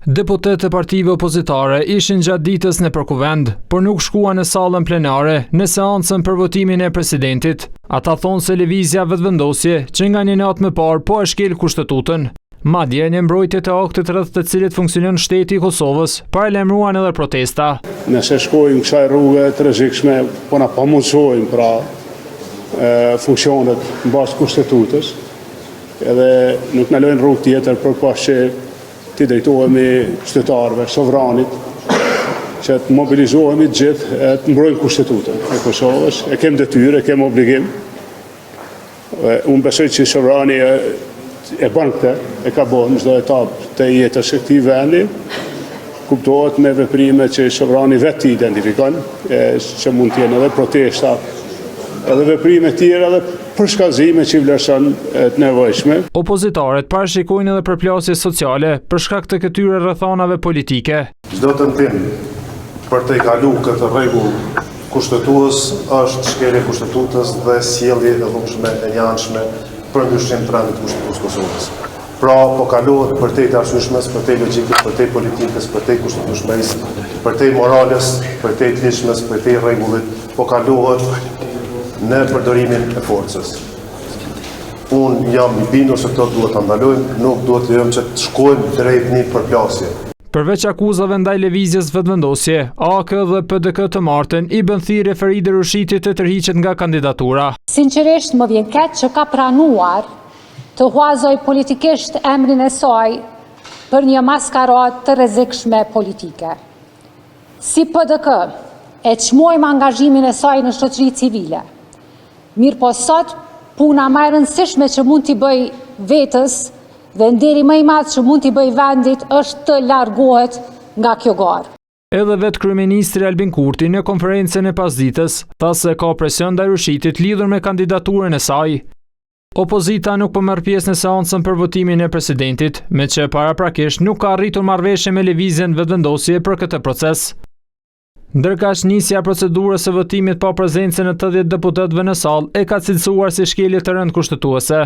Deputetët e partive opozitare ishin gjatë ditës në Kuvend, por nuk shkuan në sallën plenare në seancën për votimin e presidentit. Ata thonë se lëvizja vetëvendosje që nga një natë më parë po e shkel kushtetutën. Madje në mbrojtjet e aktit rreth të cilit funksionon shteti i Kosovës, paralajmëruan edhe protesta. Nëse shkojmë kësaj rrugë të rrezikshme, po na pamundsojmë pra funksionet mbas kushtetutës, edhe nuk na lënë rrugë tjetër përpas që të drejtohemi qytetarëve, sovranit, që të mobilizohemi të gjithë e të mbrojmë kushtetutën e Kosovës. E kem detyrë, e kem obligim. Unë besoj që sovrani e bën këtë, e ka bën çdo etapë të jetës së këtij vendi, kuptohet me veprime që sovrani vetë identifikon, që mund të jenë edhe protesta, edhe veprime tjera dhe përshkallëzime që vlerëson të nevojshme. Opozitarët parashikojnë edhe përplasje sociale për shkak të këtyre rrethanave politike. Çdo tentim për të kalu këtë rregull kushtetues është shkelje e kushtetutës dhe sjellje e dhunshme e njanshme për ndryshim të rendit të Kushtetues Kosovës. Pra, po kalohet për te të arsyeshmes, për te logjikës, për te politikës, për te kushtetueshmërisë, për te morales, për te të lishmes, për te rregullit, po kalohet në përdorimin e forcës. Unë jam i bindur se këto duhet të ndalojmë, nuk duhet të lejojmë që të shkojmë drejt një përplasje. Përveç akuzave ndaj lëvizjes vetëvendosje, AK dhe PDK të martën i bën thirrje Feride Rushitit të tërhiqet nga kandidatura. Sinqerisht më vjen keq që ka pranuar të huazoj politikisht emrin e saj për një maskaradë të rrezikshme politike. Si PDK e çmojmë angazhimin e saj në shoqëri civile. Mirë po sot, puna më e rëndësishme që mund t'i bëj vetës dhe nderi më i madh që mund t'i bëj vendit është të largohet nga kjo garë. Edhe vetë kryeministri Albin Kurti në konferencën e pasdites tha se ka presion ndaj Rushitit lidhur me kandidaturën e saj. Opozita nuk po merr pjesë në seancën për votimin e presidentit, me që paraprakisht nuk ka arritur marrëveshje me lëvizjen vetëvendosje për këtë proces. Ndërkaq nisja e procedurës së votimit pa prezencën e 80 deputetëve në sallë e ka cilësuar si shkelje të rëndë kushtetuese.